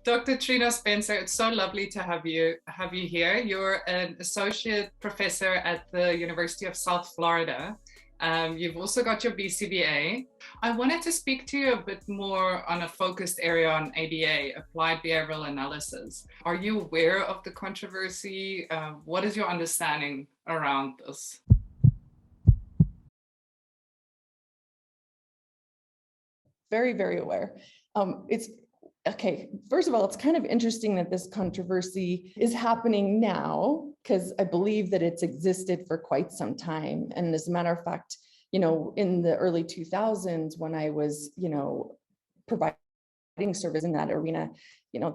Dr. Trina Spencer, it's so lovely to have you here. You're an associate professor at the University of South Florida. You've also got your BCBA. I wanted to speak to you a bit more on a focused area on ABA, applied behavioral analysis. Are you aware of the controversy? What is your understanding around this? Very, very aware. Okay, first of all, it's kind of interesting that this controversy is happening now, because I believe that it's existed for quite some time. And as a matter of fact, in the early 2000s, when I was, providing service in that arena,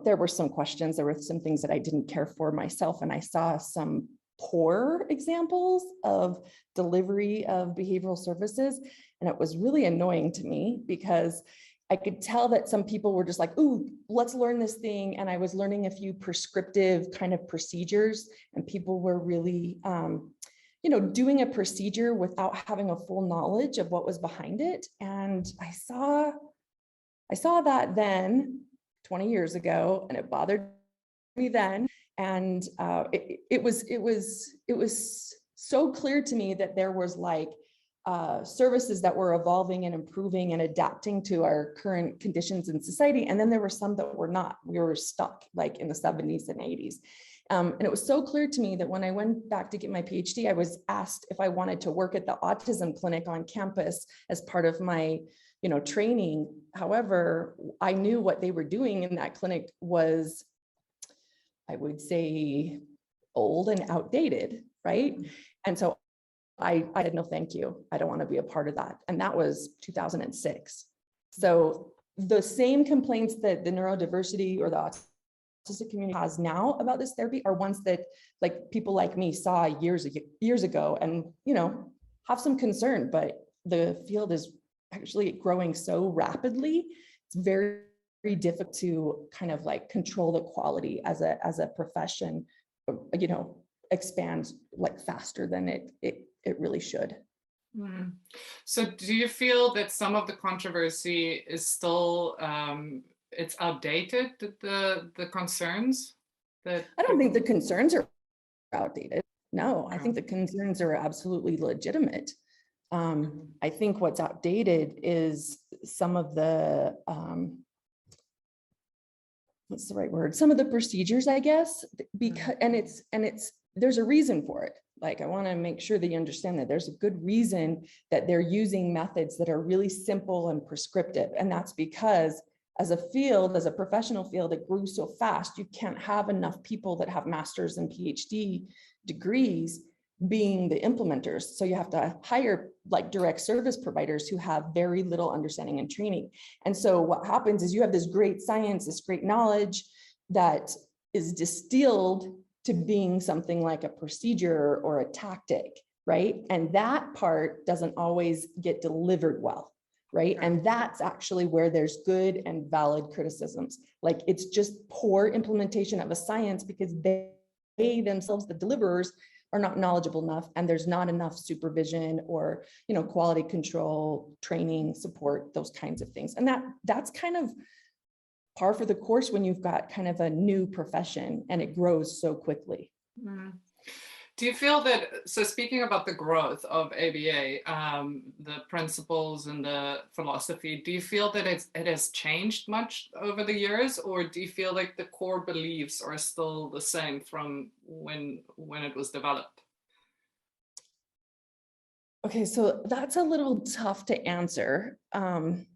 there were some questions, there were some things that I didn't care for myself. And I saw some poor examples of delivery of behavioral services. And it was really annoying to me because I could tell that some people were just like, ooh, let's learn this thing. And I was learning a few prescriptive kind of procedures, and people were really, doing a procedure without having a full knowledge of what was behind it. And I saw that then 20 years ago, and it bothered me then. And it was so clear to me that there was like services that were evolving and improving and adapting to our current conditions in society. And then there were some that were not. We were stuck like in the 70s and 80s. And it was so clear to me that when I went back to get my PhD, I was asked if I wanted to work at the autism clinic on campus as part of my training. However, I knew what they were doing in that clinic was, I would say, old and outdated, right? And so I said, no, thank you. I don't want to be a part of that. And that was 2006. So the same complaints that the neurodiversity or the autistic community has now about this therapy are ones that like people like me saw years ago and, have some concern, but the field is actually growing so rapidly. It's very, very difficult to kind of like control the quality as a profession, expands like faster than it really should. Mm. So do you feel that some of the controversy is still it's outdated, the concerns that I don't think the concerns are outdated. No, I think the concerns are absolutely legitimate. I think what's outdated is some of the what's the right word? Some of the procedures, I guess, because there's a reason for it. Like, I want to make sure that you understand that there's a good reason that they're using methods that are really simple and prescriptive. And that's because as a field, as a professional field, it grew so fast, you can't have enough people that have master's and PhD degrees being the implementers. So you have to hire like direct service providers who have very little understanding and training. And so what happens is you have this great science, this great knowledge that is distilled to being something like a procedure or a tactic, right? And that part doesn't always get delivered well, right? And that's actually where there's good and valid criticisms. Like, it's just poor implementation of a science because they themselves, the deliverers, are not knowledgeable enough, and there's not enough supervision or quality control, training, support, those kinds of things. And that's kind of par for the course when you've got kind of a new profession and it grows so quickly. Mm. Do you feel that, so speaking about the growth of ABA, the principles and the philosophy, do you feel that it has changed much over the years, or do you feel like the core beliefs are still the same from when it was developed? Okay, so that's a little tough to answer.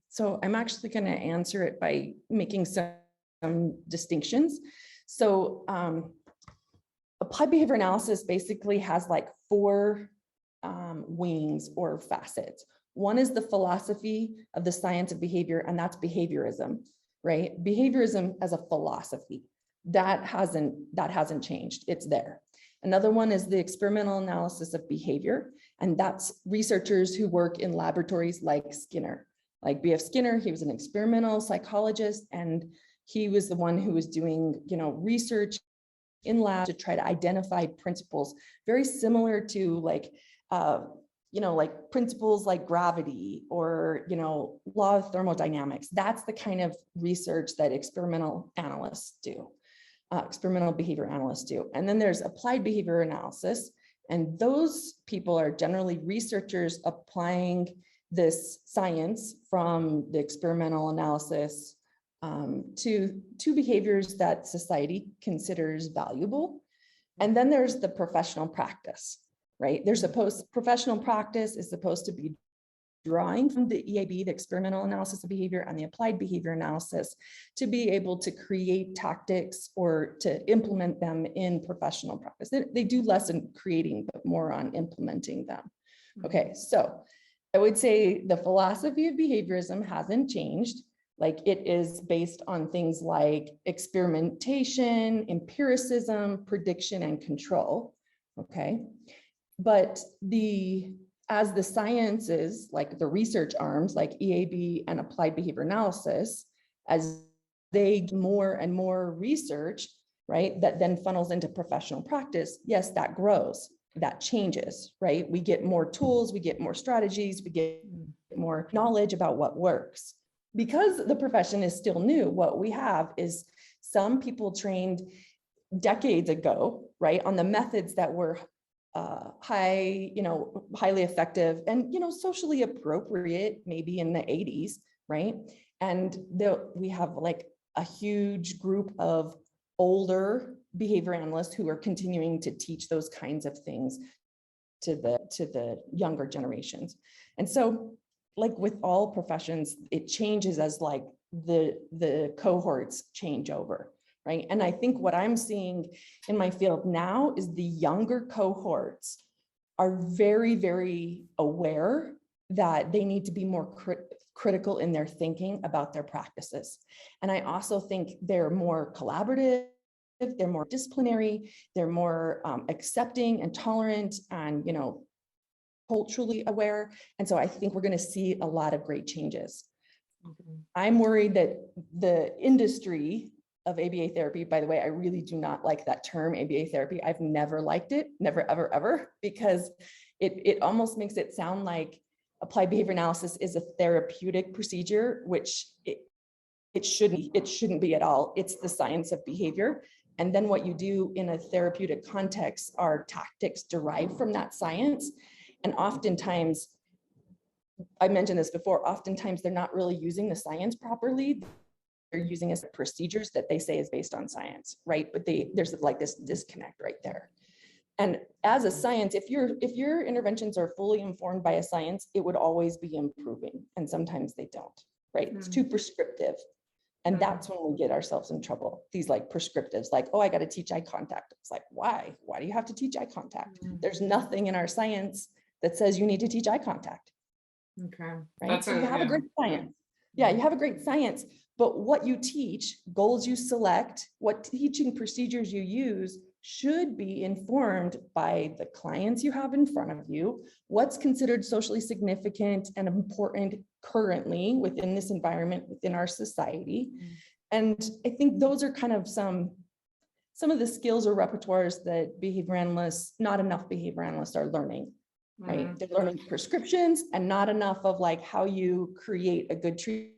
So I'm actually going to answer it by making some distinctions. So applied behavior analysis basically has like four wings or facets. One is the philosophy of the science of behavior, and that's behaviorism, right? Behaviorism as a philosophy, that hasn't changed. It's there. Another one is the experimental analysis of behavior, and that's researchers who work in laboratories like Skinner. Like B.F. Skinner, he was an experimental psychologist, and he was the one who was doing, research in lab to try to identify principles very similar to like, like principles like gravity or, law of thermodynamics. That's the kind of research that experimental analysts do, experimental behavior analysts do. And then there's applied behavior analysis. And those people are generally researchers applying this science from the experimental analysis to behaviors that society considers valuable. And then there's the professional practice, right? Professional practice is supposed to be drawing from the EAB, the experimental analysis of behavior, and the applied behavior analysis to be able to create tactics or to implement them in professional practice. They do less in creating, but more on implementing them. Okay, so I would say the philosophy of behaviorism hasn't changed. Like, it is based on things like experimentation, empiricism, prediction, and control. Okay, but as the sciences, like the research arms, like EAB and applied behavior analysis, as they do more and more research, right, that then funnels into professional practice, yes, that grows, that changes, right? We get more tools, we get more strategies, we get more knowledge about what works. Because the profession is still new, what we have is some people trained decades ago, right, on the methods that were highly effective and, socially appropriate, maybe in the 80s, right? And we have like a huge group of older behavior analysts who are continuing to teach those kinds of things to the younger generations. And so, like with all professions, it changes as like the cohorts change over. Right. And I think what I'm seeing in my field now is the younger cohorts are very, very aware that they need to be more critical in their thinking about their practices. And I also think they're more collaborative, they're more disciplinary, they're more accepting and tolerant and, culturally aware. And so I think we're going to see a lot of great changes. I'm worried that the industry of ABA therapy, by the way, I really do not like that term, ABA therapy. I've never liked it, never, ever, ever, because it almost makes it sound like applied behavior analysis is a therapeutic procedure, which it shouldn't be at all. It's the science of behavior. And then what you do in a therapeutic context are tactics derived from that science. And oftentimes, I mentioned this before, oftentimes they're not really using the science properly. They're using as procedures that they say is based on science, right? But there's like this disconnect right there. And as a science, if your interventions are fully informed by a science, it would always be improving. And sometimes they don't, right? It's too prescriptive. And that's when we get ourselves in trouble. These like prescriptives, like, oh, I got to teach eye contact. It's like, why? Why do you have to teach eye contact? There's nothing in our science that says you need to teach eye contact. Okay. Right. So you have a great science. Yeah, you have a great science, but what you teach, goals you select, what teaching procedures you use should be informed by the clients you have in front of you, what's considered socially significant and important currently within this environment, within our society. And I think those are kind of some of the skills or repertoires that not enough behavior analysts are learning. Right? They're learning prescriptions and not enough of like how you create a good treatment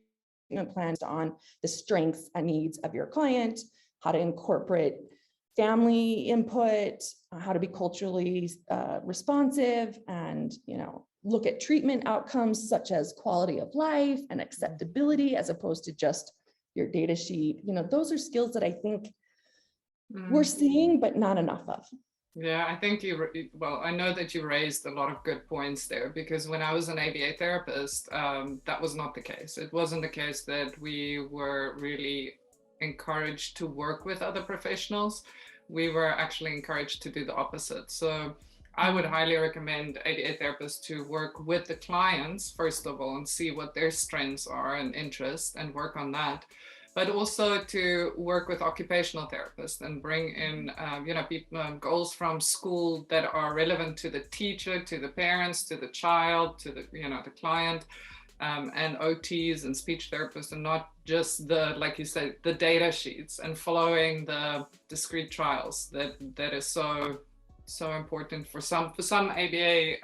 plan on the strengths and needs of your client, how to incorporate family input, how to be culturally responsive, and look at treatment outcomes such as quality of life and acceptability as opposed to just your data sheet. Those are skills that I think we're seeing, but not enough of. Yeah, I think I know that you raised a lot of good points there, because when I was an ABA therapist, that was not the case. It wasn't the case that we were really encouraged to work with other professionals. We were actually encouraged to do the opposite. So I would highly recommend ABA therapists to work with the clients, first of all, and see what their strengths are and interests and work on that. But also to work with occupational therapists and bring in, goals from school that are relevant to the teacher, to the parents, to the child, to the client, and OTs and speech therapists, and not just like you said, the data sheets, and following the discrete trials that is so important for some ABA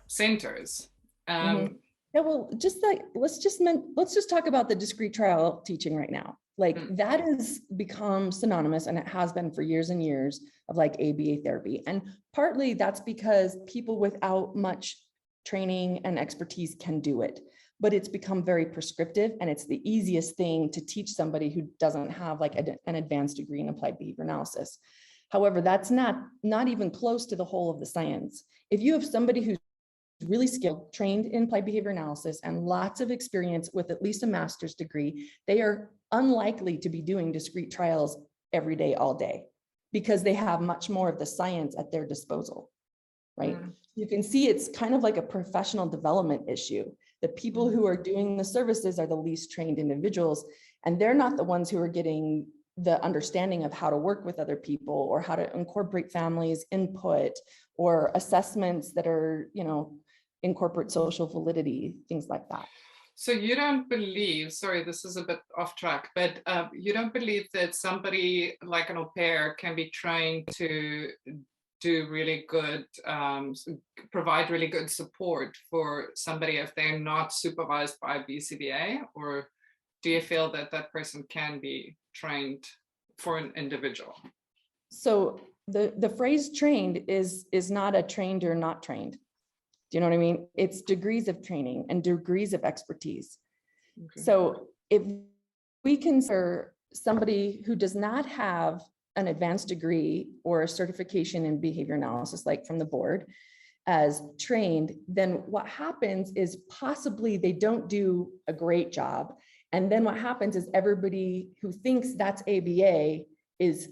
centers. Yeah, well, just like let's just talk about the discrete trial teaching right now. Like that has become synonymous, and it has been for years and years, of like ABA therapy. And partly that's because people without much training and expertise can do it, but it's become very prescriptive, and it's the easiest thing to teach somebody who doesn't have like an advanced degree in applied behavior analysis. However, that's not even close to the whole of the science. If you have somebody who's really skilled, trained in applied behavior analysis, and lots of experience with at least a master's degree, they are unlikely to be doing discrete trials every day, all day, because they have much more of the science at their disposal, right? You can see it's kind of like a professional development issue. The people who are doing the services are the least trained individuals, and they're not the ones who are getting the understanding of how to work with other people, or how to incorporate families' input, or assessments that are, incorporate social validity, things like that. So you don't believe, sorry, this is a bit off track, but you don't believe that somebody like an au pair can be trained to do really good, provide really good support for somebody if they're not supervised by BCBA? Or do you feel that that person can be trained for an individual? So the phrase trained is not a trained or not trained. Do you know what I mean? It's degrees of training and degrees of expertise. Okay. So if we consider somebody who does not have an advanced degree or a certification in behavior analysis, like from the board, as trained, then what happens is possibly they don't do a great job. And then what happens is everybody who thinks that's ABA is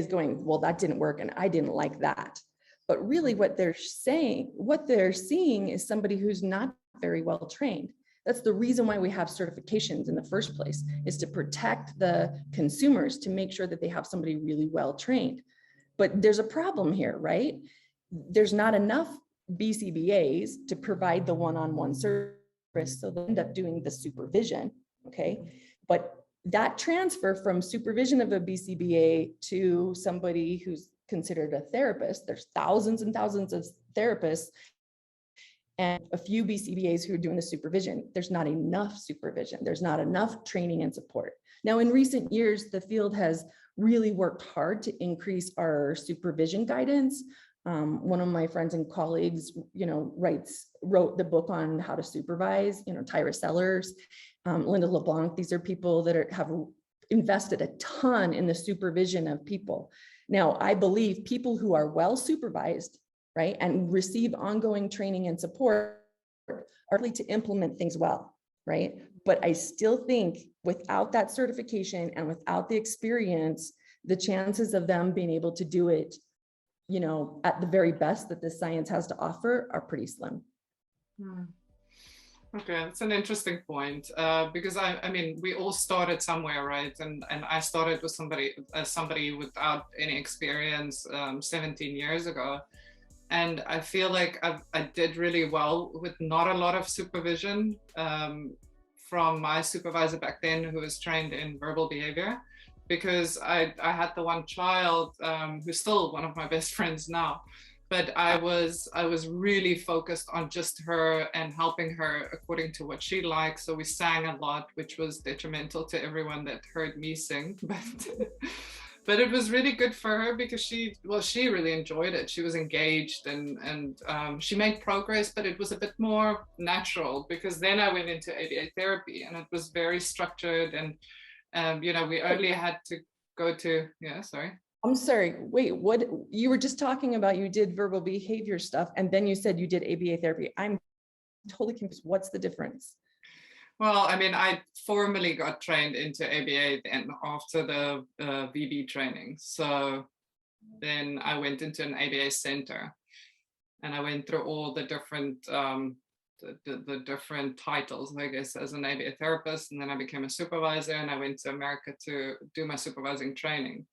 going, well, that didn't work and I didn't like that. But really what they're seeing is somebody who's not very well trained. That's the reason why we have certifications in the first place, is to protect the consumers, to make sure that they have somebody really well trained. But there's a problem here, right? There's not enough BCBAs to provide the one-on-one service, so they end up doing the supervision, okay? But that transfer from supervision of a BCBA to somebody who's considered a therapist, there's thousands and thousands of therapists and a few BCBAs who are doing the supervision. There's not enough supervision. There's not enough training and support. Now, in recent years, the field has really worked hard to increase our supervision guidance. One of my friends and colleagues, wrote the book on how to supervise, Tyra Sellers, Linda LeBlanc. These are people that have invested a ton in the supervision of people. Now, I believe people who are well supervised, right, and receive ongoing training and support are likely to implement things well, right? But I still think without that certification and without the experience, the chances of them being able to do it, at the very best that the science has to offer are pretty slim. Okay, that's an interesting point, because I mean, we all started somewhere, right? And I started with somebody without any experience 17 years ago. And I feel like I did really well with not a lot of supervision from my supervisor back then, who was trained in verbal behavior, because I had the one child who's still one of my best friends now. But I was really focused on just her and helping her according to what she liked. So we sang a lot, which was detrimental to everyone that heard me sing. But it was really good for her because she really enjoyed it. She was engaged and she made progress, but it was a bit more natural, because then I went into ABA therapy and it was very structured, and we only had to go to, I'm sorry, wait, what you were just talking about, you did verbal behavior stuff, and then you said you did ABA therapy. I'm totally confused. What's the difference? Well, I mean, I formally got trained into ABA then after the VB training. So then I went into an ABA center and I went through all the different the different titles, I guess, as an ABA therapist. And then I became a supervisor and I went to America to do my supervising training.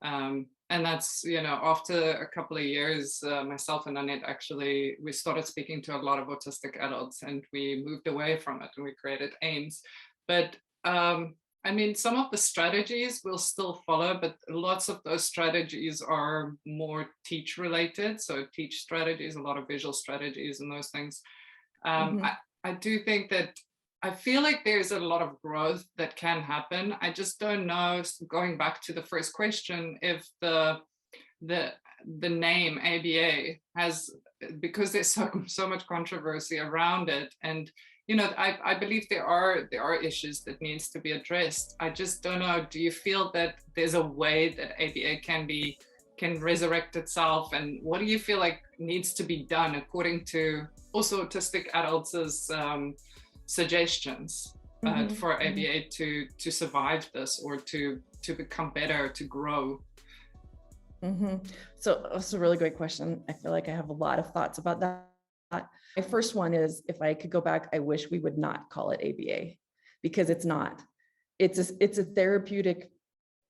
And that's, after a couple of years, myself and Annette we started speaking to a lot of autistic adults, and we moved away from it and we created AIMS. But I mean, some of the strategies will still follow, but lots of those strategies are more teach related. So teach strategies, a lot of visual strategies and those things. Mhm. I do think that I feel like there's a lot of growth that can happen. I just don't know, going back to the first question, if the name ABA has, because there's so much controversy around it, and you know, I believe there are issues that needs to be addressed. I just don't know, do you feel that there's a way that ABA can resurrect itself, and what do you feel like needs to be done according to also autistic adults' suggestions for ABA to survive this, or to become better, to grow? So that's a really great question. I feel like I have a lot of thoughts about that. My first one is, if I could go back, I wish we would not call it ABA, because it's not. It's a therapeutic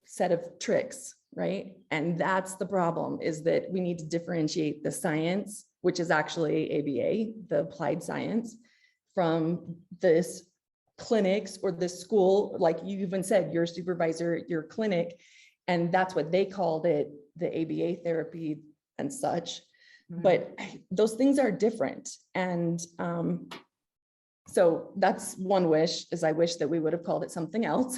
set of tricks, right? And that's the problem, is that we need to differentiate the science, which is actually ABA, the applied science, from this clinics or this school, like you even said, your supervisor, your clinic, and that's what they called it, the ABA therapy and such. But those things are different. And so that's one wish, is I wish that we would have called it something else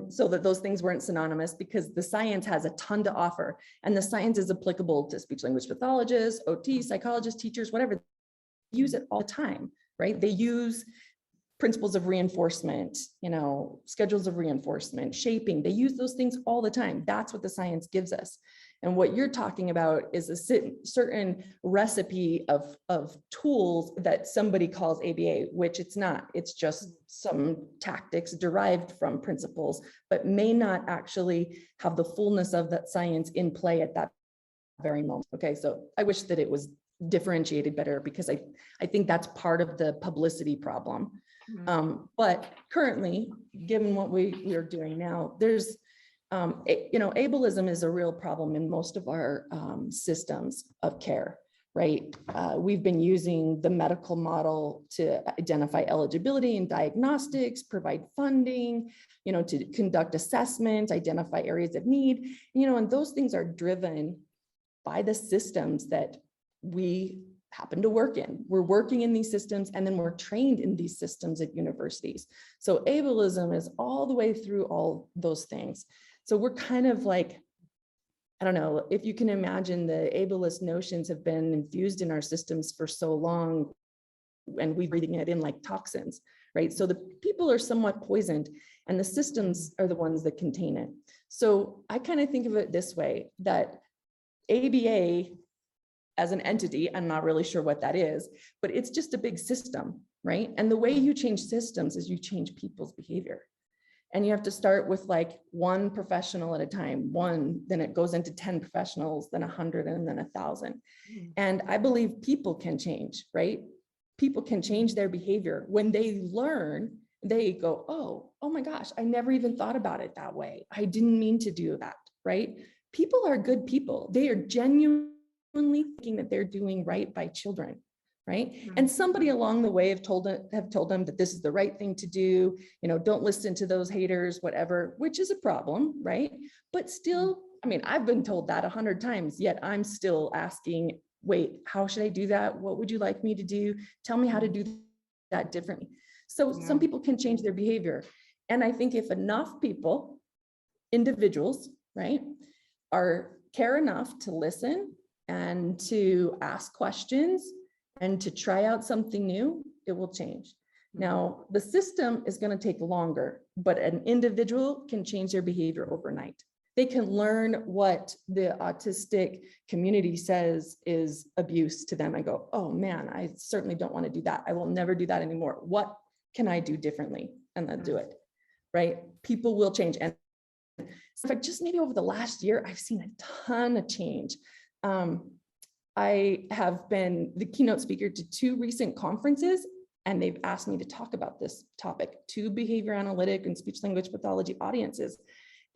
so that those things weren't synonymous, because the science has a ton to offer, and the science is applicable to speech language pathologists, OT, psychologists, teachers, whatever. They use it all the time, right? They use principles of reinforcement, you know, schedules of reinforcement, shaping. They use those things all the time. That's what the science gives us. And what you're talking about is a certain recipe of tools that somebody calls ABA, which it's not. It's just some tactics derived from principles, but may not actually have the fullness of that science in play at that very moment. Okay, so I wish that it was differentiated better, because I think that's part of the publicity problem. But currently, given what we are doing now, there's, you know, ableism is a real problem in most of our systems of care, right? We've been using the medical model to identify eligibility and diagnostics, provide funding, you know, to conduct assessments, identify areas of need, you know, and those things are driven by the systems that we happen to work in. We're working in these systems, and then we're trained in these systems at universities. So ableism is all the way through all those things. So we're kind of like, I don't know, if you can imagine, the ableist notions have been infused in our systems for so long, and we're breathing it in like toxins, right? So the people are somewhat poisoned, and the systems are the ones that contain it. So I kind of think of it this way, that ABA as an entity, I'm not really sure what that is, but it's just a big system, right? And the way you change systems is you change people's behavior. And you have to start with like one professional at a time, then it goes into 10 professionals, then 100, and then 1,000. And I believe people can change, right? People can change their behavior. When they learn, they go, oh my gosh, I never even thought about it that way. I didn't mean to do that, right? People are good people. They are genuinely thinking that they're doing right by children, right? And somebody along the way have told them that this is the right thing to do, you know, don't listen to those haters, whatever, which is a problem, right? But still, I mean, I've been told that 100 times, yet I'm still asking, wait, how should I do that? What would you like me to do? Tell me how to do that differently. So some people can change their behavior. And I think if enough people, individuals, right, care enough to listen and to ask questions and to try out something new, it will change. Now, the system is going to take longer, but an individual can change their behavior overnight. They can learn what the autistic community says is abuse to them and go, oh man, I certainly don't want to do that. I will never do that anymore. What can I do differently? And then do it, right? People will change. And in fact, just maybe over the last year, I've seen a ton of change. I have been the keynote speaker to 2 recent conferences, and they've asked me to talk about this topic to behavior analytic and speech language pathology audiences.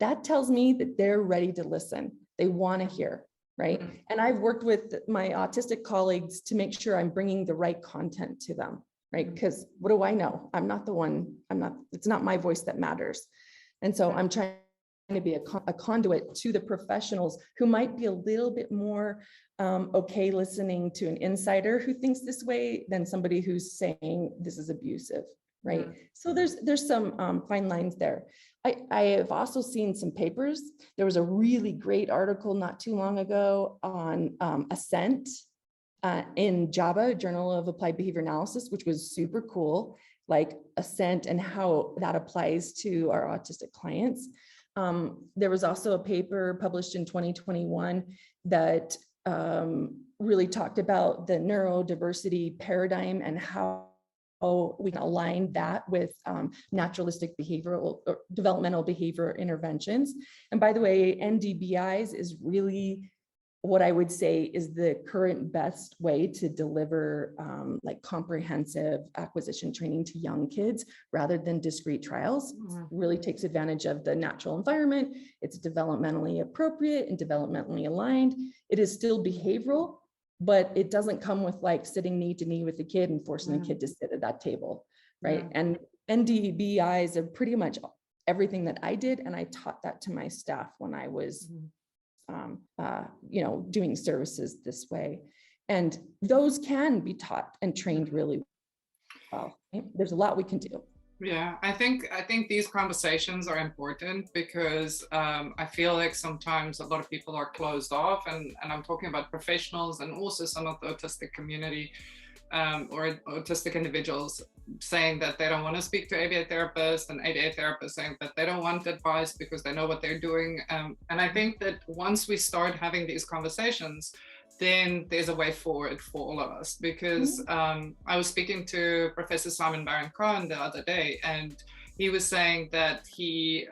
That tells me that they're ready to listen. They want to hear, right? And I've worked with my autistic colleagues to make sure I'm bringing the right content to them, right? Because what do I know? I'm not the one, it's not my voice that matters. And so I'm trying to be a conduit to the professionals who might be a little bit more okay listening to an insider who thinks this way than somebody who's saying this is abusive, right? So there's some fine lines there. I have also seen some papers. There was a really great article not too long ago on assent in JABA, Journal of Applied Behavior Analysis, which was super cool, like assent and how that applies to our autistic clients. There was also a paper published in 2021 that really talked about the neurodiversity paradigm and how we can align that with naturalistic behavioral or developmental behavior interventions. And by the way, NDBIs is really what I would say is the current best way to deliver like comprehensive acquisition training to young kids rather than discrete trials. Really takes advantage of the natural environment. It's developmentally appropriate and developmentally aligned. It is still behavioral, but it doesn't come with like sitting knee to knee with the kid and forcing the kid to sit at that table, right? And NDBIs are pretty much everything that I did, and I taught that to my staff when I was doing services this way. And those can be taught and trained really well. There's a lot we can do. Yeah, I think these conversations are important because I feel like sometimes a lot of people are closed off, and I'm talking about professionals and also some of the autistic community or autistic individuals saying that they don't want to speak to ABA therapists, and ABA therapists saying that they don't want advice because they know what they're doing. And I think that once we start having these conversations, then there's a way forward for all of us. Because I was speaking to Professor Simon Baron-Cohen the other day, and he was saying that he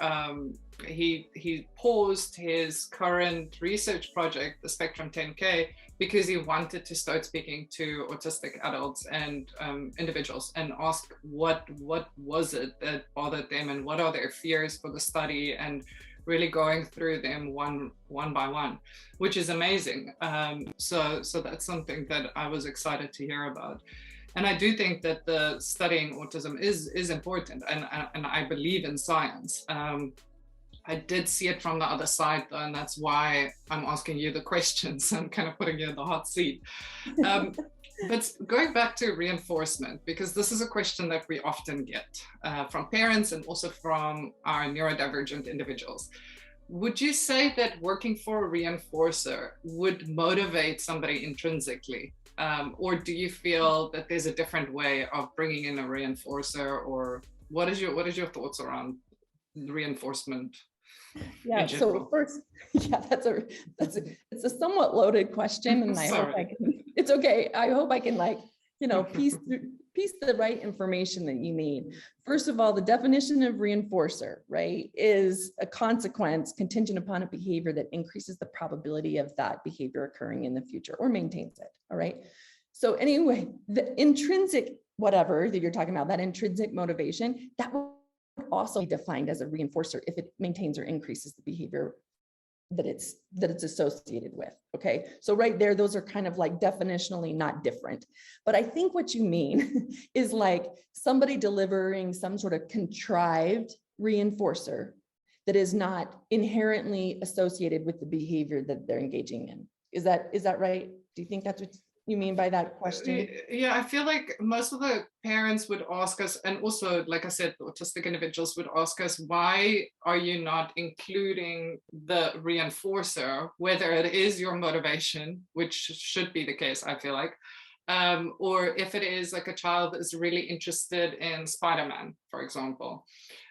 paused his current research project, the Spectrum 10K, because he wanted to start speaking to autistic adults and individuals and ask what was it that bothered them and what are their fears for the study, and really going through them one by one, which is amazing. So that's something that I was excited to hear about. And I do think that the studying autism is important, and I believe in science. I did see it from the other side though, and that's why I'm asking you the questions. I'm kind of putting you in the hot seat. But going back to reinforcement, because this is a question that we often get from parents and also from our neurodivergent individuals. Would you say that working for a reinforcer would motivate somebody intrinsically? Or do you feel that there's a different way of bringing in a reinforcer, or what is your thoughts around reinforcement? Yeah, so first, it's a somewhat loaded question, and I hope I can, it's okay. I hope I can piece the right information that you need. First of all, the definition of reinforcer, right, is a consequence contingent upon a behavior that increases the probability of that behavior occurring in the future or maintains it, all right? So anyway, the intrinsic, whatever that you're talking about, that intrinsic motivation, that will also be defined as a reinforcer if it maintains or increases the behavior that it's associated with. Okay, so right there, those are kind of like definitionally not different. But I think what you mean is like somebody delivering some sort of contrived reinforcer that is not inherently associated with the behavior that they're engaging in. Is that right? Do you think that's what you mean by that question? Yeah, I feel like most of the parents would ask us, and also, like I said, the autistic individuals would ask us, why are you not including the reinforcer, whether it is your motivation, which should be the case, I feel like, or if it is like a child that is really interested in Spider-Man, for example.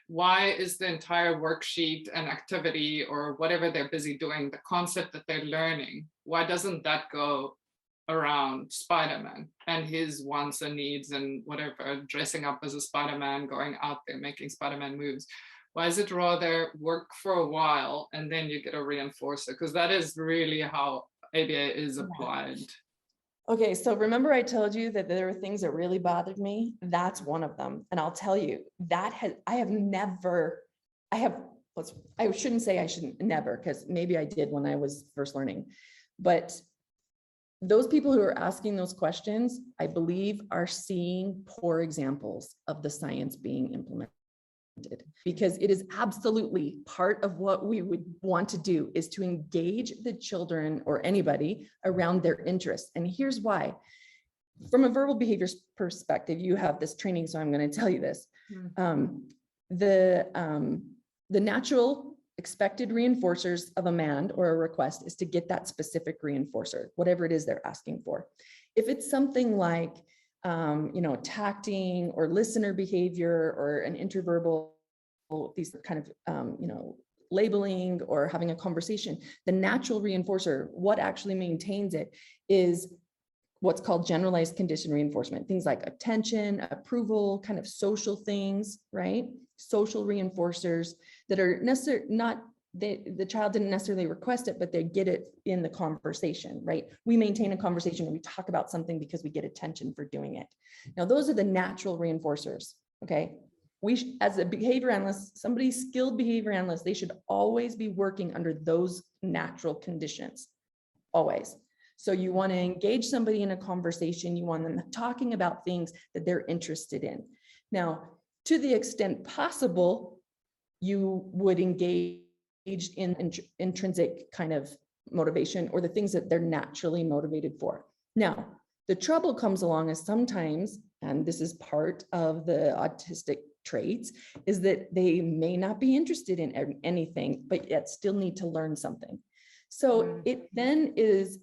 Why is the entire worksheet and activity or whatever they're busy doing, the concept that they're learning, why doesn't that go around Spider-Man and his wants and needs and whatever, dressing up as a Spider-Man, going out there, making Spider-Man moves? Why is it rather work for a while and then you get a reinforcer? Because that is really how ABA is applied. Okay, so remember I told you that there were things that really bothered me? That's one of them. And I'll tell you, I shouldn't say I shouldn't never, because maybe I did when I was first learning, but those people who are asking those questions, I believe, are seeing poor examples of the science being implemented, because it is absolutely part of what we would want to do is to engage the children or anybody around their interests. And here's why. From a verbal behaviors perspective, you have this training, so I'm going to tell you this. The natural expected reinforcers of a command or a request is to get that specific reinforcer, whatever it is they're asking for. If it's something like, tacting or listener behavior or an interverbal, these kind of, labeling or having a conversation, the natural reinforcer, what actually maintains it, is what's called generalized condition reinforcement, things like attention, approval, kind of social things, right? Social reinforcers that are the child didn't necessarily request it, but they get it in the conversation, right? We maintain a conversation and we talk about something because we get attention for doing it. Now, those are the natural reinforcers, okay? As a behavior analyst, somebody skilled behavior analyst, they should always be working under those natural conditions, always. So you want to engage somebody in a conversation, you want them talking about things that they're interested in. Now, to the extent possible, you would engage in intrinsic kind of motivation or the things that they're naturally motivated for. Now, the trouble comes along is sometimes, and this is part of the autistic traits, is that they may not be interested in anything, but yet still need to learn something. So it then is,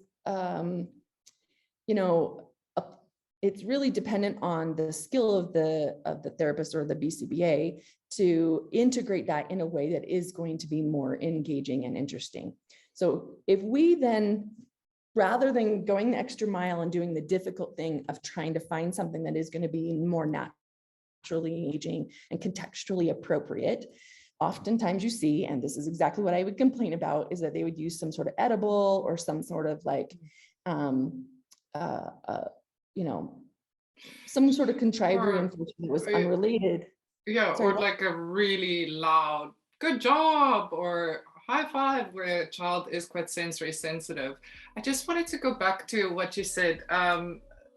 it's really dependent on the skill of the therapist or the BCBA to integrate that in a way that is going to be more engaging and interesting. So if we then, rather than going the extra mile and doing the difficult thing of trying to find something that is going to be more naturally engaging and contextually appropriate, oftentimes you see, and this is exactly what I would complain about, is that they would use some sort of edible or some sort of like, some sort of contrived reinforcement that was unrelated. Yeah, or like a really loud, good job, or high five, where a child is quite sensory sensitive. I just wanted to go back to what you said.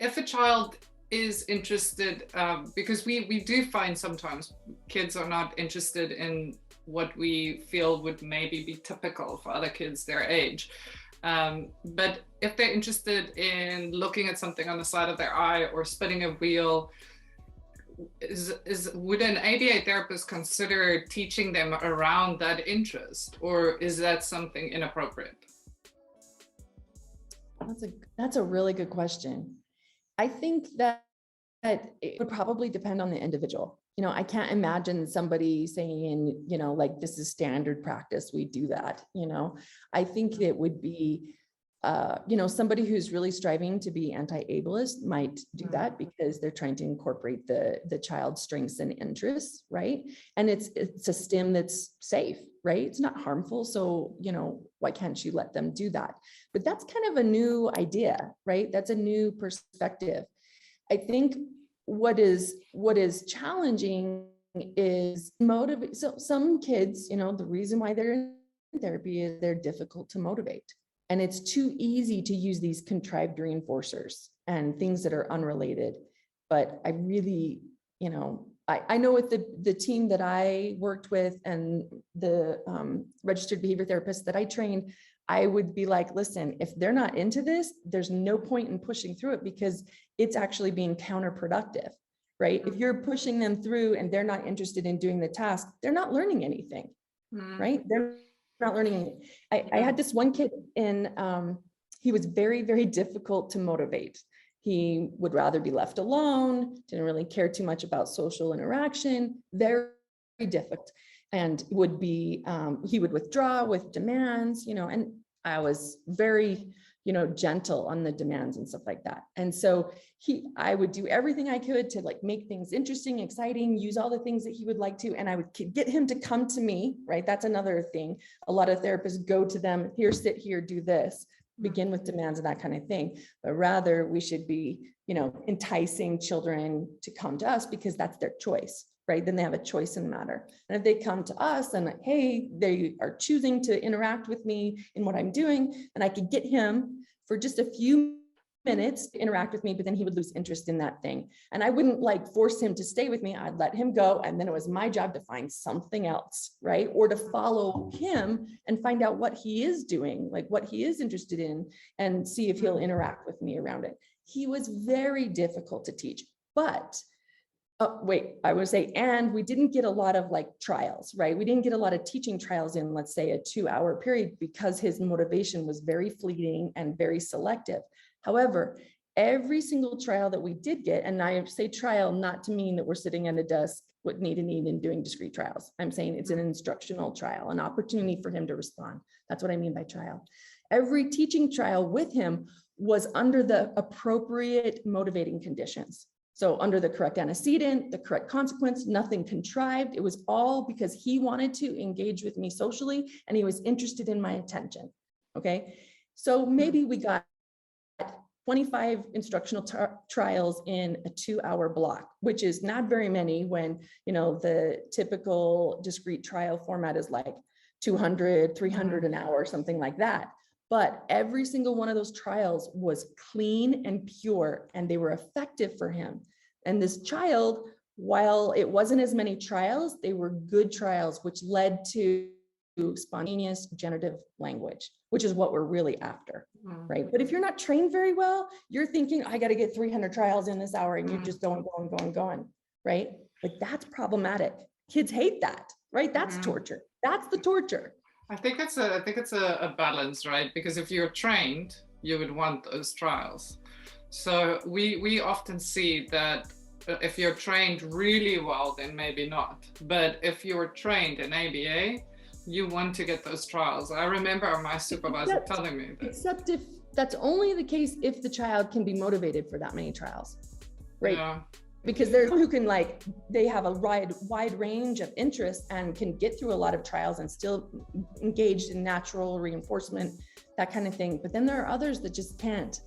If a child is interested, because we do find sometimes kids are not interested in what we feel would maybe be typical for other kids their age. But if they're interested in looking at something on the side of their eye or spinning a wheel, would an ABA therapist consider teaching them around that interest, or is that something inappropriate? That's a really good question. I think that it would probably depend on the individual. I can't imagine somebody saying, like, this is standard practice, we do that. I think it would be, somebody who's really striving to be anti-ableist might do that because they're trying to incorporate the child's strengths and interests, right? And it's a STIM that's safe, right? It's not harmful. So, why can't you let them do that? But that's kind of a new idea, right? That's a new perspective. I think what is challenging is motivate. So some kids, the reason why they're in therapy is they're difficult to motivate. And it's too easy to use these contrived reinforcers and things that are unrelated. But I really, I know with the team that I worked with and the registered behavior therapists that I trained, I would be like, listen, if they're not into this, there's no point in pushing through it because it's actually being counterproductive, right? If you're pushing them through and they're not interested in doing the task, they're not learning anything, right? They're not learning anything. I had this one kid he was very, very difficult to motivate. He would rather be left alone, didn't really care too much about social interaction, very difficult. And would be, he would withdraw with demands, and I was very, gentle on the demands and stuff like that. And so I would do everything I could to like make things interesting, exciting, use all the things that he would like to, and I would get him to come to me, right? That's another thing. A lot of therapists go to them, here, sit here, do this, begin with demands and that kind of thing. But rather we should be, enticing children to come to us because that's their choice. Right? Then they have a choice in the matter. And if they come to us and like, hey, they are choosing to interact with me in what I'm doing, and I could get him for just a few minutes to interact with me, but then he would lose interest in that thing. And I wouldn't like force him to stay with me. I'd let him go. And then it was my job to find something else, right? Or to follow him and find out what he is doing, like what he is interested in, and see if he'll interact with me around it. He was very difficult to teach, but I would say, and we didn't get a lot of like trials, right? We didn't get a lot of teaching trials in, let's say, a 2-hour period, because his motivation was very fleeting and very selective. However, every single trial that we did get, and I say trial not to mean that we're sitting at a desk with need and doing discrete trials. I'm saying it's an instructional trial, an opportunity for him to respond. That's what I mean by trial. Every teaching trial with him was under the appropriate motivating conditions. So under the correct antecedent, the correct consequence, nothing contrived. It was all because he wanted to engage with me socially and he was interested in my attention. Okay. So maybe we got 25 instructional trials in a 2-hour block, which is not very many when, you know, the typical discrete trial format is like 200, 300 an hour, something like that. But every single one of those trials was clean and pure, and they were effective for him. And this child, while it wasn't as many trials, they were good trials, which led to spontaneous generative language, which is what we're really after, right? But if you're not trained very well, you're thinking, I got to get 300 trials in this hour, and you're just going, right? Like that's problematic. Kids hate that, right? That's torture. That's the torture. I think it's a balance, right? Because if you're trained, you would want those trials. So we often see that if you're trained really well, then maybe not. But if you're trained in ABA, you want to get those trials. I remember my supervisor telling me that. Except if that's only the case if the child can be motivated for that many trials, right? Yeah. Because they're who can like, they have a wide range of interests and can get through a lot of trials and still engaged in natural reinforcement, that kind of thing. But then there are others that just can't,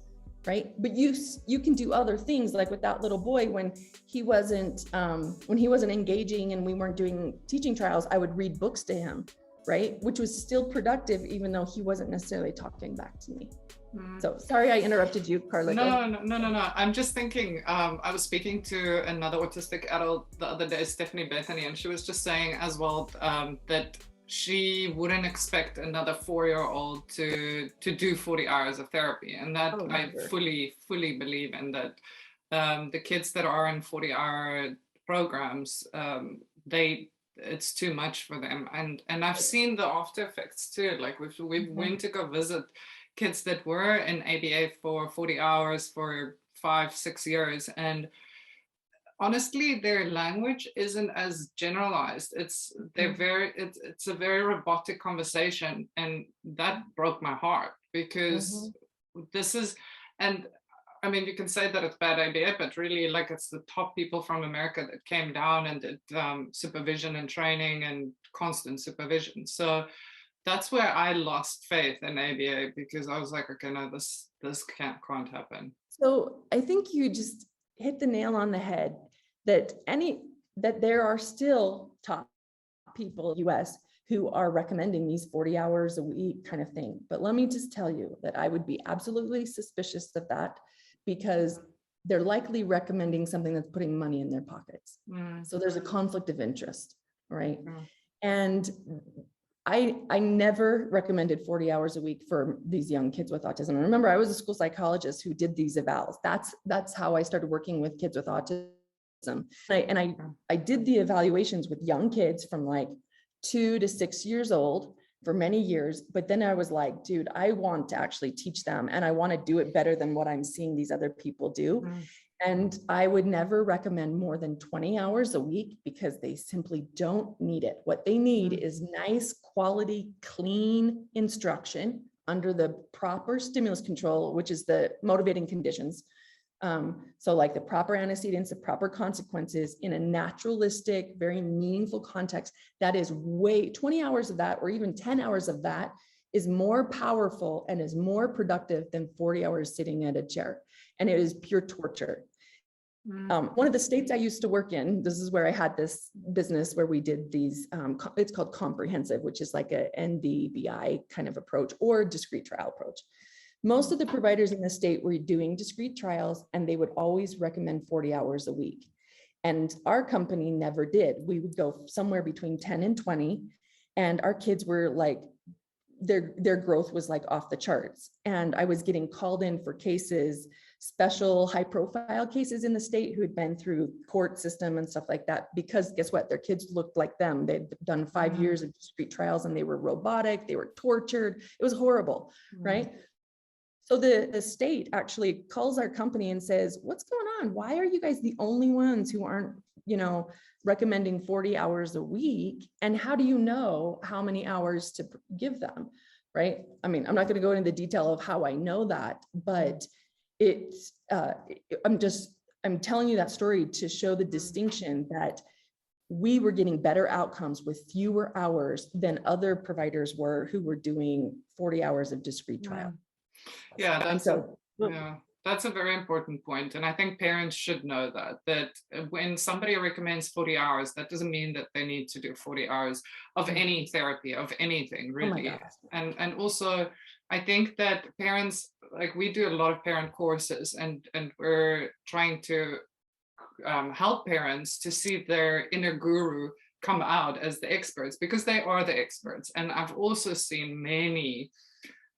right? But you can do other things, like with that little boy, when he wasn't engaging and we weren't doing teaching trials, I would read books to him, right? Which was still productive, even though he wasn't necessarily talking back to me. So sorry, I interrupted you, Carla. No. I'm just thinking, I was speaking to another autistic adult the other day, Stephanie Bethany, and she was just saying as well that she wouldn't expect another 4-year-old to do 40 hours of therapy. And that I fully believe in that. The kids that are in 40-hour programs, it's too much for them. And I've seen the after effects too. Like we went to go visit kids that were in ABA for 40 hours for 5-6 years, and honestly their language isn't as generalized. It's a very robotic conversation, and that broke my heart, because this is, and I mean, you can say that it's bad ABA, but really, like, it's the top people from America that came down and did supervision and training and constant supervision. So that's where I lost faith in ABA, because I was like, okay, no, this can't happen. So I think you just hit the nail on the head, that there are still top people in the US who are recommending these 40 hours a week kind of thing. But let me just tell you that I would be absolutely suspicious of that, because they're likely recommending something that's putting money in their pockets. So there's a conflict of interest, right? And I never recommended 40 hours a week for these young kids with autism. And remember, I was a school psychologist who did these evals. That's how I started working with kids with autism. I did the evaluations with young kids from like 2 to 6 years old for many years. But then I was like, dude, I want to actually teach them, and I want to do it better than what I'm seeing these other people do. And I would never recommend more than 20 hours a week, because they simply don't need it. What they need is nice, quality, clean instruction under the proper stimulus control, which is the motivating conditions. So like the proper antecedents, the proper consequences in a naturalistic, very meaningful context. That is 20 hours of that, or even 10 hours of that, is more powerful and is more productive than 40 hours sitting at a chair. And it is pure torture. One of the states I used to work in, this is where I had this business where we did these, it's called comprehensive, which is like a NDBI kind of approach, or discrete trial approach. Most of the providers in the state were doing discrete trials, and they would always recommend 40 hours a week. And our company never did. We would go somewhere between 10 and 20, and our kids were like, their growth was like off the charts. And I was getting called in for cases, special high profile cases in the state who had been through court system and stuff like that, because guess what? Their kids looked like them. They'd done 5 years of discrete trials, and they were robotic, they were tortured. It was horrible, right? So the state actually calls our company and says, what's going on? Why are you guys the only ones who aren't, recommending 40 hours a week? And how do you know how many hours to give them, right? I mean, I'm not going to go into the detail of how I know that, but it's, I'm telling you that story to show the distinction that we were getting better outcomes with fewer hours than other providers were who were doing 40 hours of discrete trial. Yeah, that's a very important point. And I think parents should know that when somebody recommends 40 hours, that doesn't mean that they need to do 40 hours of any therapy, of anything really. And also, I think that parents, like we do a lot of parent courses, and we're trying to help parents to see their inner guru come out as the experts, because they are the experts. And I've also seen many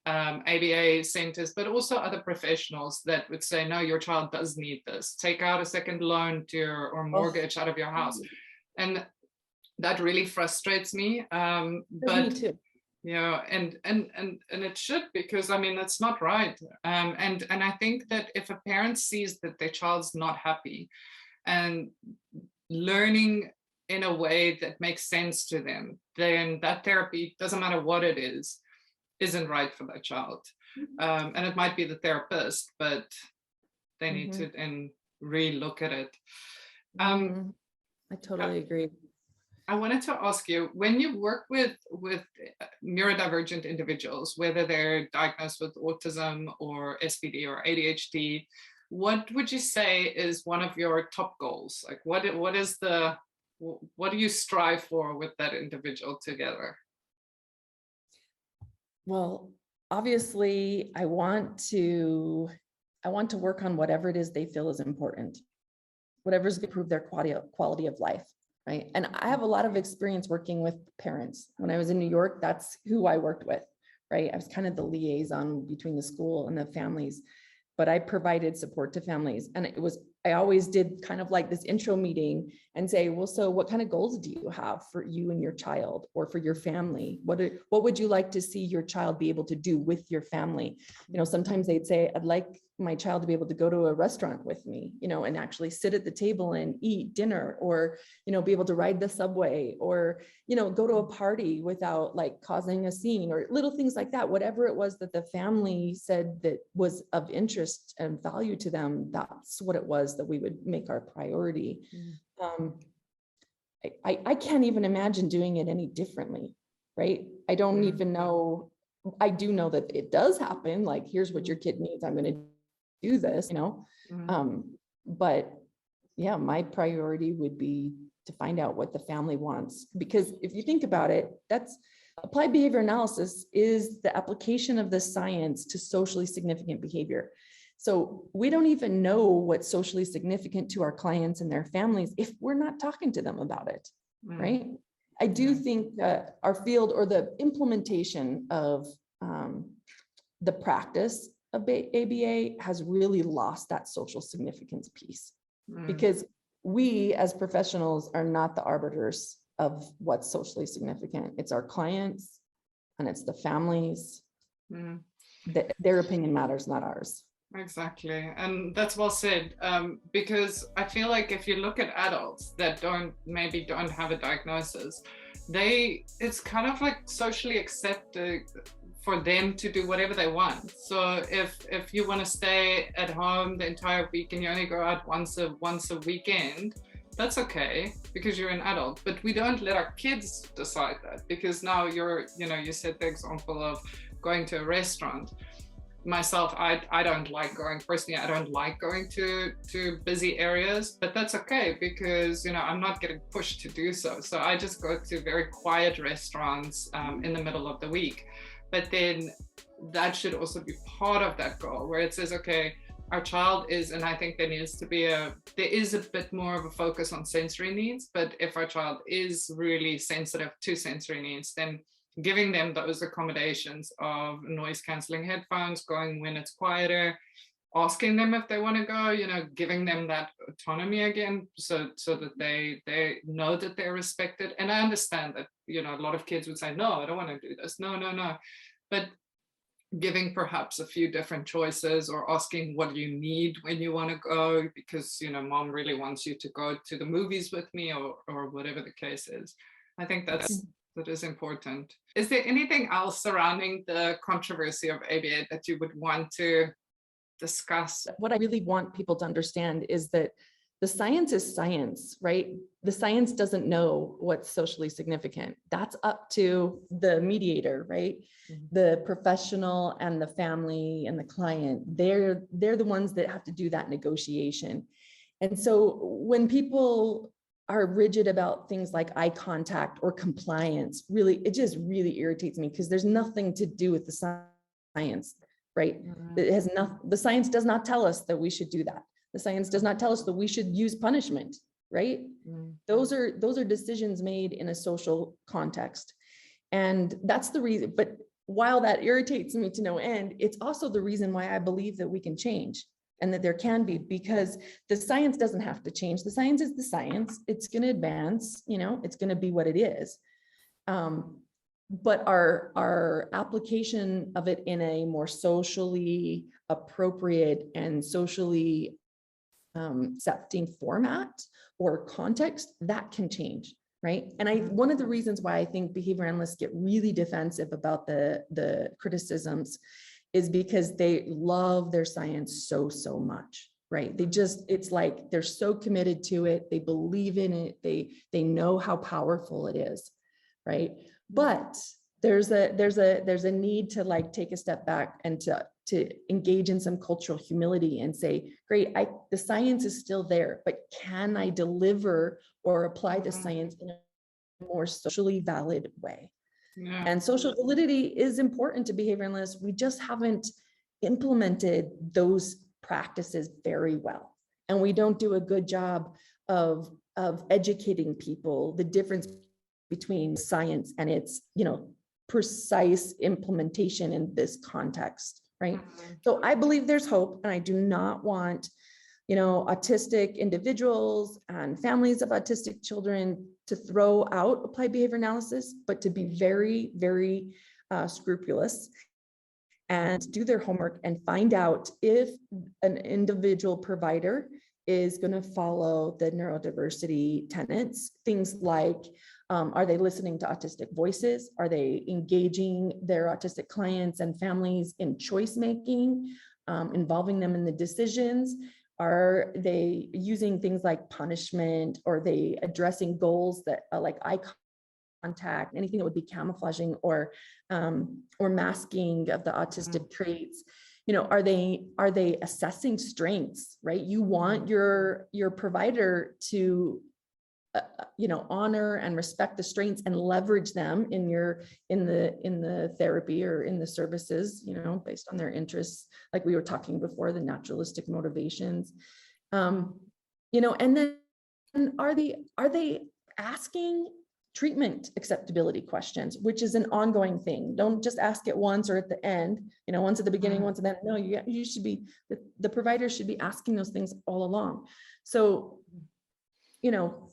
ABA centers, but also other professionals that would say, no, your child does need this. Take out a second loan to or mortgage out of your house. And that really frustrates me. But me too. And it should, because I mean, that's not right. And I think that if a parent sees that their child's not happy and learning in a way that makes sense to them, then that therapy, doesn't matter what it is, isn't right for that child. And it might be the therapist, but they need to re-look at it. I totally agree. I wanted to ask you, when you work with neurodivergent individuals, whether they're diagnosed with autism or SPD or ADHD, what would you say is one of your top goals? Like what do you strive for with that individual together? Well, obviously, I want to work on whatever it is they feel is important, whatever's going to improve their quality of life, right? And I have a lot of experience working with parents. When I was in New York, that's who I worked with, right? I was kind of the liaison between the school and the families, but I provided support to families. And I always did kind of like this intro meeting and say, well, so what kind of goals do you have for you and your child, or for your family? What would you like to see your child be able to do with your family? Sometimes they'd say, I'd like my child to be able to go to a restaurant with me, and actually sit at the table and eat dinner, or, be able to ride the subway, or, go to a party without like causing a scene, or little things like that. Whatever it was that the family said that was of interest and value to them, that's what it was that we would make our priority. I can't even imagine doing it any differently, right? I don't even know. I do know that it does happen. Like, here's what your kid needs. I'm going to do this, but yeah, my priority would be to find out what the family wants. Because if you think about it, that's applied behavior analysis is the application of the science to socially significant behavior. So we don't even know what's socially significant to our clients and their families if we're not talking to them about it, right? I do think that our field, or the implementation of the practice of ABA, has really lost that social significance piece, because we as professionals are not the arbiters of what's socially significant. It's our clients and it's the families. Their opinion matters, not ours. Exactly. And that's well said, because I feel like if you look at adults that don't have a diagnosis, it's kind of like socially accepted for them to do whatever they want. So if you want to stay at home the entire week and you only go out once a weekend, that's okay, because you're an adult. But we don't let our kids decide that, because now you said the example of going to a restaurant. Myself, I don't like going to busy areas, but that's okay, because I'm not getting pushed to do so. So I just go to very quiet restaurants in the middle of the week. but then that should also be part of that goal, where it says, okay, our child is, and I think there needs to be there is a bit more of a focus on sensory needs, but if our child is really sensitive to sensory needs, then giving them those accommodations of noise cancelling headphones, going when it's quieter, asking them if they want to go, giving them that autonomy again, so that they know that they're respected. And I understand that, a lot of kids would say, no, I don't want to do this. No. But giving perhaps a few different choices, or asking what you need when you want to go, because, mom really wants you to go to the movies with me, or whatever the case is. I think that is important. Is there anything else surrounding the controversy of ABA that you would want to discuss? What I really want people to understand is that the science is science, right? The science doesn't know what's socially significant. That's up to the mediator, right? Mm-hmm. The professional and the family and the client, they're the ones that have to do that negotiation. And so when people are rigid about things like eye contact or compliance, it just really irritates me, because there's nothing to do with the science, right? Mm-hmm. It has the science does not tell us that we should do that. The science does not tell us that we should use punishment, right? Mm-hmm. Those are decisions made in a social context. And that's the reason. But while that irritates me to no end, it's also the reason why I believe that we can change, and that there can be, because the science doesn't have to change. The science is the science. It's going to advance, it's going to be what it is. But our application of it in a more socially appropriate and socially accepting format or context, that can change, right? And one of the reasons why I think behavior analysts get really defensive about the criticisms is because they love their science so much, right? It's like they're so committed to it, they believe in it, they know how powerful it is, right? But there's a need to take a step back and to engage in some cultural humility and say, great, the science is still there, but can I deliver or apply the science in a more socially valid way? Yeah. And social validity is important to behavior analysts. We just haven't implemented those practices very well. And we don't do a good job of educating people the difference between science and its, precise implementation in this context, right? Mm-hmm. So I believe there's hope, and I do not want, autistic individuals and families of autistic children to throw out applied behavior analysis, but to be very, very scrupulous and do their homework and find out if an individual provider is going to follow the neurodiversity tenets. Things like, are they listening to autistic voices? Are they engaging their autistic clients and families in choice making, involving them in the decisions? Are they using things like punishment? Or are they addressing goals that like eye contact, anything that would be camouflaging or masking of the autistic traits? Are they assessing strengths, right? You want your provider to honor and respect the strengths and leverage them in the therapy or in the services, based on their interests, like we were talking before, the naturalistic motivations. And then are they asking treatment acceptability questions, which is an ongoing thing. Don't just ask it once or at the end, once at the beginning, once at the end. No, you should be, the provider should be asking those things all along. So,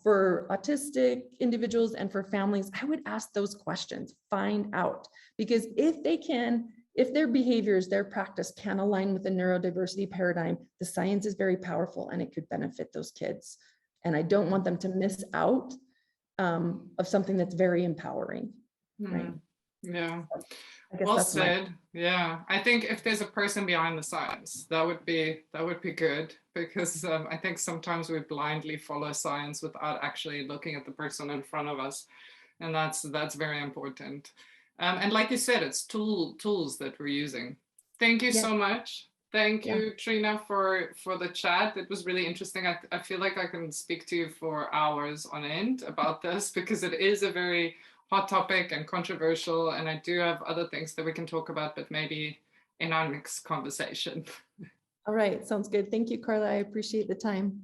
for autistic individuals and for families, I would ask those questions, find out, because if their behaviors, their practice can align with the neurodiversity paradigm, the science is very powerful and it could benefit those kids. And I don't want them to miss out of something that's very empowering, right? Yeah. Well said. Yeah, I think if there's a person behind the science, that would be good, because I think sometimes we blindly follow science without actually looking at the person in front of us, and that's very important. And like you said, it's tools that we're using. Thank you so much. Thank you, Trina, for the chat. It was really interesting. I feel like I can speak to you for hours on end about this, because it is a very hot topic and controversial, and I do have other things that we can talk about, but maybe in our next conversation. All right, sounds good. Thank you, Carla. I appreciate the time.